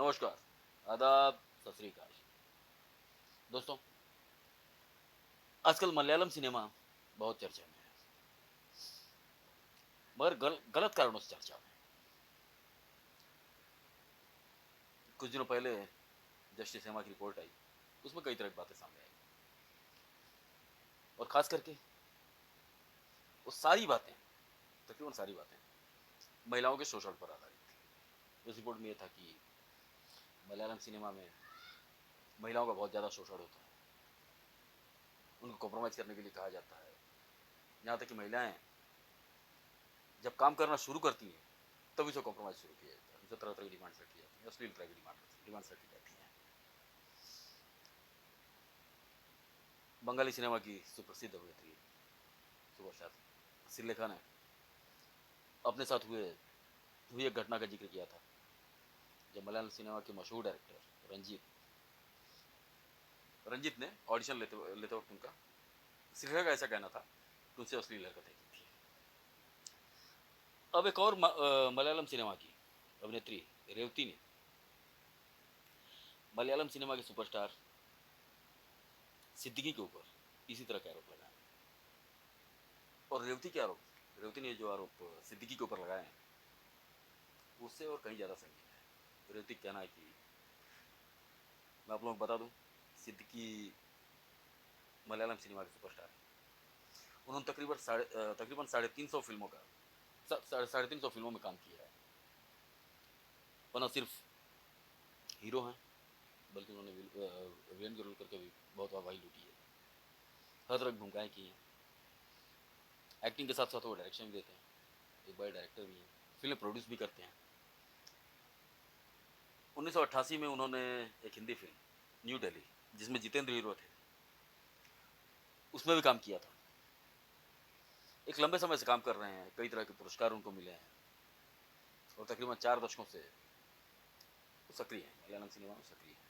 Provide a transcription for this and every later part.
नमस्कार, आदाब, सत श्री अकाल। दोस्तों, आजकल मलयालम सिनेमा बहुत चर्चा में है, मगर गलत कारणों से चर्चा में है। कुछ दिनों पहले जस्टिस हेमा की रिपोर्ट आई, उसमें कई तरह की बातें सामने आई और खास करके वो सारी बातें, तकरीबन सारी बातें महिलाओं के शोषण पर आधारित थी। उस रिपोर्ट में यह था कि मलयालम सिनेमा में महिलाओं का बहुत ज़्यादा शोषण होता है, उनको कॉम्प्रोमाइज़ करने के लिए कहा जाता है। यहाँ तक कि महिलाएं जब काम करना शुरू करती हैं तभी से कॉम्प्रोमाइज़ शुरू किया जाता है, उनसे तरह तरह की डिमांड्स रखी जाती हैं, अश्लील तरह की डिमांड्स रखी जाती हैं। बंगाली सिनेमा की सुप्रसिद्ध अभिनेत्री सुपरस्टार श्रीलेखा ने अपने साथ हुई एक घटना का जिक्र किया था, जब मलयालम सिनेमा के मशहूर डायरेक्टर रंजीत ने ऑडिशन लेते वक्त उनका श्रीलेखा का ऐसा कहना था कि उनसे अश्लील हरकतें की थी। अब एक और मलयालम सिनेमा की अभिनेत्री रेवती ने मलयालम सिनेमा के सुपरस्टार सिद्दीकी के ऊपर इसी तरह के आरोप लगाए। और रेवती ने जो आरोप सिद्दीकी के ऊपर लगाए हैं उससे और कहीं ज़्यादा संगीन है। रेवती कहना है कि मैं आप लोगों को बता दूं, सिद्दीकी मलयालम सिनेमा के सुपरस्टार हैं। उन्होंने तकरीबन 350 फिल्मों का 350 फिल्मों में काम किया है। और न सिर्फ हीरो हैं, बल्कि उन्होंने विलेन के रोल करके भी बहुत वाहवाही लूटी है। हर तरह की भूमिकाएं की हैं। एक्टिंग के साथ साथ वो डायरेक्शन भी देते हैं, एक बड़े डायरेक्टर भी हैं, फिल्म प्रोड्यूस भी करते हैं। 1988 में उन्होंने एक हिंदी फिल्म न्यू दिल्ली, जिसमें जितेंद्र हीरो थे, उसमें भी काम किया था। एक लंबे समय से काम कर रहे हैं, कई तरह के पुरस्कार उनको मिले हैं और तकरीबन 4 दशकों से वो सक्रिय हैं, मलयालम सिनेमा में सक्रिय हैं।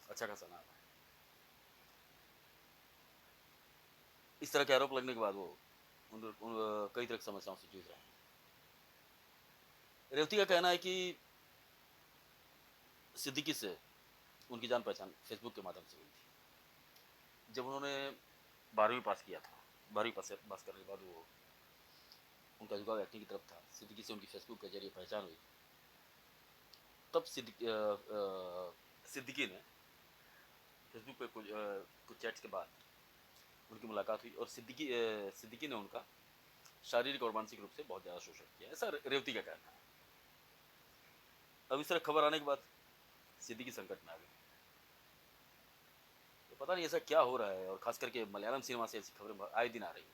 अच्छा खासा नाम है। इस तरह के आरोप लगने के बाद वो कई तरह की समस्याओं से जूझ रहे हैं। रेवती का कहना है कि सिद्दीकी से उनकी जान पहचान फेसबुक के माध्यम से हुई थी। जब उन्होंने 12वीं पास किया था, 12वीं पास करने के बाद वो उनका झुकाव एक्टिंग की तरफ था, सिद्दीकी से उनकी फेसबुक के जरिए पहचान हुई। तब सिद्दीकी ने फेसबुक पे कुछ चैट्स के बाद उनकी मुलाकात हुई और सिद्दीकी ने उनका शारीरिक और मानसिक रूप से बहुत ज़्यादा शोषण किया, ऐसा रेवती का कहना है। अब इस तरह खबर आने के बाद सिद्दीकी संकट में आ गए। तो पता नहीं ऐसा क्या हो रहा है, और खास करके मलयालम सिनेमा से ऐसी खबरें आए दिन आ रही हैं।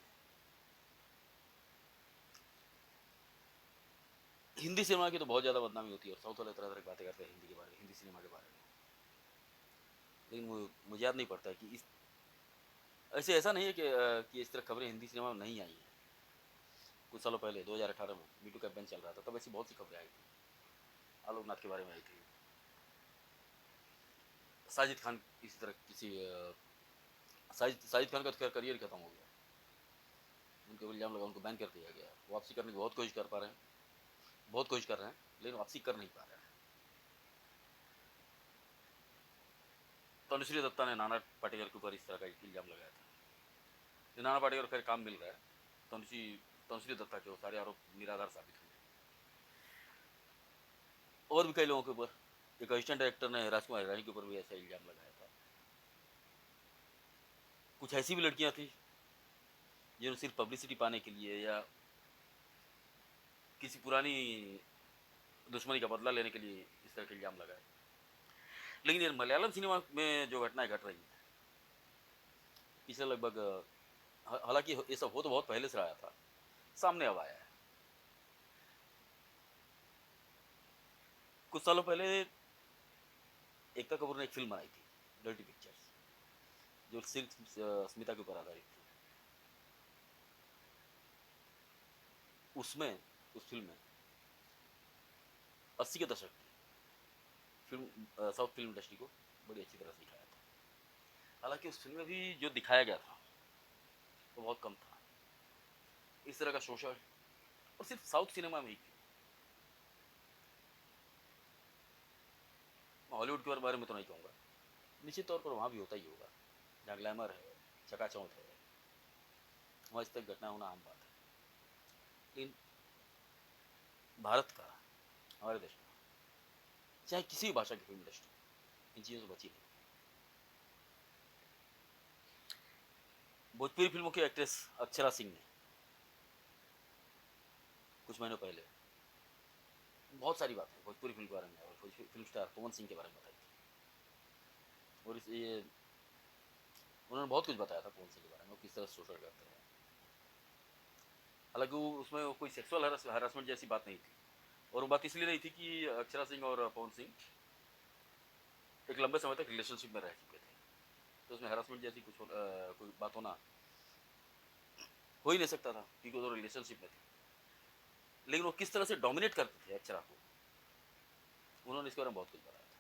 हिंदी सिनेमा की तो बहुत ज़्यादा बदनामी होती है और साउथ वाले तरह तरह की बातें करते हैं हिंदी के बारे में, हिंदी सिनेमा के बारे में। लेकिन मुझे याद नहीं पड़ता है कि ऐसा नहीं है कि इस तरह खबरें हिंदी सिनेमा में नहीं आई हैं। कुछ सालों पहले 2018 में मीटू कैंपेन चल रहा था, तब ऐसी बहुत सी खबरें आई थी। आलोकनाथ के बारे में आई थी, साजिद खान इसी तरह किसी साजिद खान का तो खैर करियर ही खत्म हो गया, उनके इल्ज़ाम लगा, उनको बैन कर दिया गया। वापसी करने की बहुत कोशिश कर पा रहे हैं, बहुत कोशिश कर रहे हैं, लेकिन वापसी कर नहीं पा रहे हैं। तनुश्री दत्ता ने नाना पाटेकर के ऊपर इस तरह का इल्ज़ाम लगाया था। नाना पाटेकर को खैर काम मिल रहा है, तनुश्री तनुश्री दत्ता के वो सारे आरोप निराधार साबित हुए। और भी कई लोगों के ऊपर, एक असिस्टेंट डायरेक्टर ने राजकुमार हिरानी के ऊपर भी ऐसा इल्ज़ाम लगाया था। कुछ ऐसी भी लड़कियां थी जिन्होंने सिर्फ पब्लिसिटी पाने के लिए या किसी पुरानी दुश्मनी का बदला लेने के लिए इस तरह के इल्ज़ाम लगाए। लेकिन ये मलयालम सिनेमा में जो घटनाएं घट रही हैं पिछले लगभग, हालांकि ये सब हो तो बहुत पहले से आया था, सामने अब आया है। कुछ सालों पहले एकता कपूर ने एक फिल्म बनाई थी, डर्टी पिक्चर्स, जो सिर्फ स्मिता के ऊपर आधारित थी। उसमें उस फिल्म में 80 के दशक की फिल्म, साउथ फिल्म इंडस्ट्री को बड़ी अच्छी तरह से दिखाया था। हालांकि उस फिल्म में भी जो दिखाया गया था वो बहुत कम था। इस तरह का शोषण, और सिर्फ साउथ सिनेमा में ही क्यों, मैं हॉलीवुड के बारे में तो नहीं कहूँगा, निश्चित तौर पर वहाँ भी होता ही होगा, जहाँ ग्लैमर है, चकाचौंध है, वहाँ इस तरह घटना होना आम बात है। लेकिन भारत का, हमारे देश का, चाहे किसी भी भाषा की फिल्म इंडस्ट्री इन चीज़ों से बची नहीं। भोजपुरी फिल्मों की एक्ट्रेस अक्षरा सिंह ने कुछ महीनों पहले बहुत सारी बातें भोजपुरी फिल्म के बारे में और फिल्म स्टार पवन सिंह के बारे में बताई थी। और इस ये उन्होंने बहुत कुछ बताया था पवन सिंह के बारे में, वो किस तरह शोषण करते हैं। हालांकि वो उसमें कोई सेक्सुअल हरासमेंट जैसी बात नहीं थी, और वो बात इसलिए नहीं थी कि अक्षरा सिंह और पवन सिंह एक लंबे समय तक रिलेशनशिप में रह चुके थे, तो उसमें हरासमेंट जैसी कोई बात होना हो ही नहीं सकता था, क्योंकि वो रिलेशनशिप में थे। लेकिन वो किस तरह से डोमिनेट करते थे अक्षरा को, उन्होंने इसके बारे में बहुत कुछ बताया था।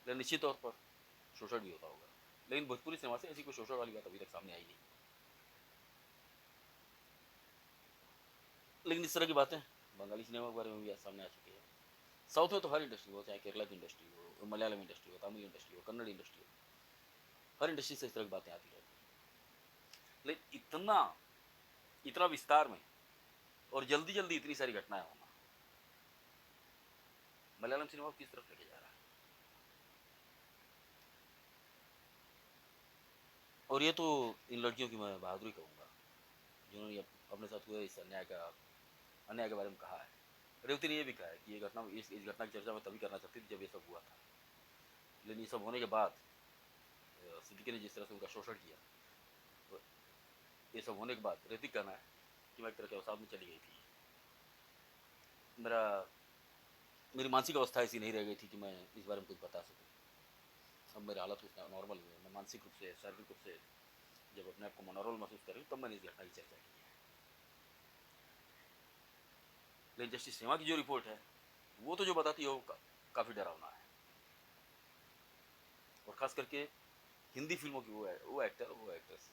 लेकिन निश्चित तौर पर शोषण भी होता होगा, लेकिन भोजपुरी सिनेमा से ऐसी कोई शोषण वाली बात अभी तक सामने आई नहीं। लेकिन इस तरह की बातें बंगाली सिनेमा के बारे में भी सामने आ चुकी है। साउथ में तो हर इंडस्ट्री हो, चाहे केरला की इंडस्ट्री हो, मलयालम इंडस्ट्री हो, तमिल इंडस्ट्री हो, कन्नड़ इंडस्ट्री हो, हर इंडस्ट्री से इस तरह की बातें आती रहती है। लेकिन इतना इतना विस्तार में और जल्दी जल्दी इतनी सारी घटनाएं होना मलयालम सिनेमा को किस तरफ लेके जा रहा है। और ये तो इन लड़कियों की मैं बहादुरी कहूँगा, जिन्होंने अपने साथ हुए इस अन्याय के बारे में कहा है। रेवती ने यह भी कहा है कि ये घटना इस घटना की चर्चा मैं तभी करना चाहती थी जब ये सब हुआ था, लेकिन ये सब होने के बाद सिद्दीकी ने जिस तरह से उनका शोषण किया, तो ये सब होने के बाद रेवती कहना है कि मैं एक तरह के अवसाद में चली गई थी। मेरी मानसिक अवस्था ऐसी नहीं रह गई थी कि मैं इस बारे में कुछ बता सकूँ। अब मेरी हालत कुछ नॉर्मल हुई है, मैं मानसिक रूप से, शारीरिक रूप से जब अपने आप को नॉर्मल महसूस कर रही हूँ, तब मैंने इस घटना की चर्चा की है। लेकिन जस्टिस सेवा की जो रिपोर्ट है वो तो जो बताती है वो काफ़ी डरावना है। और ख़ास करके हिंदी फिल्मों की वो एक्ट्रेसेस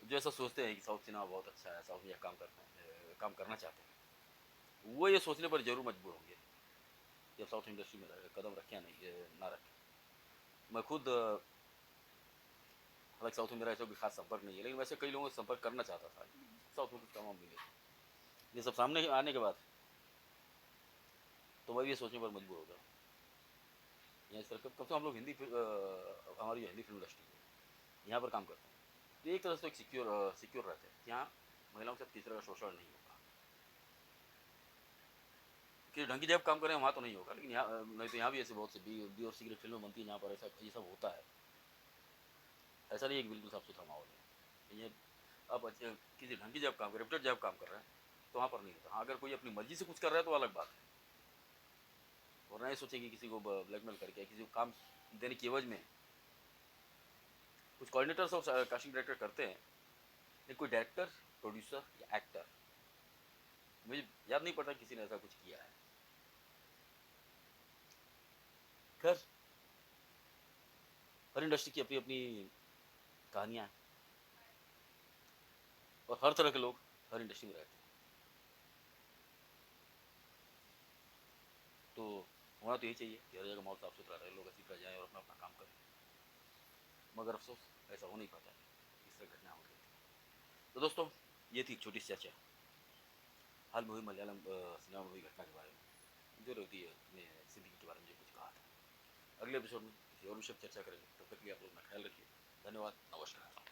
जो ऐसा सोचते हैं कि साउथ सिनेमा बहुत अच्छा है, साउथ में यह काम करना चाहते हैं, वो ये सोचने पर जरूर मजबूर होंगे कि अब साउथ इंडस्ट्री में कदम रखें या नहीं, ना रखें। मैं खुद हालांकि साउथ में मेरा ऐसा कोई खास संपर्क नहीं है, लेकिन वैसे कई लोगों से संपर्क करना चाहता था, साउथ में कुछ काम मिले। ये सब सामने आने के बाद तो मैं भी ये सोचने पर मजबूर हो गया यहाँ इस तरह कब से हम लोग हमारी जो हिंदी फिल्म इंडस्ट्री है यहाँ पर काम करते हैं, तो एक तरह से एक सिक्योर रहते हैं, यहाँ महिलाओं के साथ किसी तरह का शोषण नहीं होगा। कि ढंग की जब काम करें वहाँ तो नहीं होगा, लेकिन यहाँ नहीं तो यहाँ भी ऐसे बहुत से बी और सिगरेट फिल्में बनती है जहाँ पर ऐसा ये सब होता है। ऐसा नहीं है कि बिल्कुल साफ सुथरा माहौल है। ये अब किसी ढंग की जब काम कर रेप्यूटेड जब काम कर रहे हैं तो वहाँ पर नहीं होता। हाँ, अगर कोई अपनी मर्जी से कुछ कर रहा है तो अलग बात है, और ना ये सोचें कि किसी को ब्लैकमेल करके किसी को काम देने की एवज में कुछ कोऑर्डिनेटर्स और कास्टिंग डायरेक्टर करते हैं, लेकिन कोई डायरेक्टर, प्रोड्यूसर या एक्टर, मुझे याद नहीं पड़ता किसी ने ऐसा कुछ किया है। खैर, हर इंडस्ट्री की अपनी अपनी कहानियां हैं और हर तरह के लोग हर इंडस्ट्री में रहते हैं, तो होना तो यही चाहिए कि हर जगह माहौल साफ सुथरा रहे, लोग अच्छी तरह जाएं और अपना अपना काम करें। मगर अफसोस ऐसा हो नहीं पाता है, इस तरह घटना हो रही थी। तो दोस्तों, ये थी छोटी सी चर्चा हाल में हुई मलयालम सिनेमा में हुई घटना के बारे में, जो रेवती ने सिद्दीकी के बारे में जो कुछ कहा था। अगले एपिसोड में किसी और विषय पर चर्चा करेंगे, तब तक के लिए आप लोग अपना ख्याल रखिए। धन्यवाद, नमस्कार।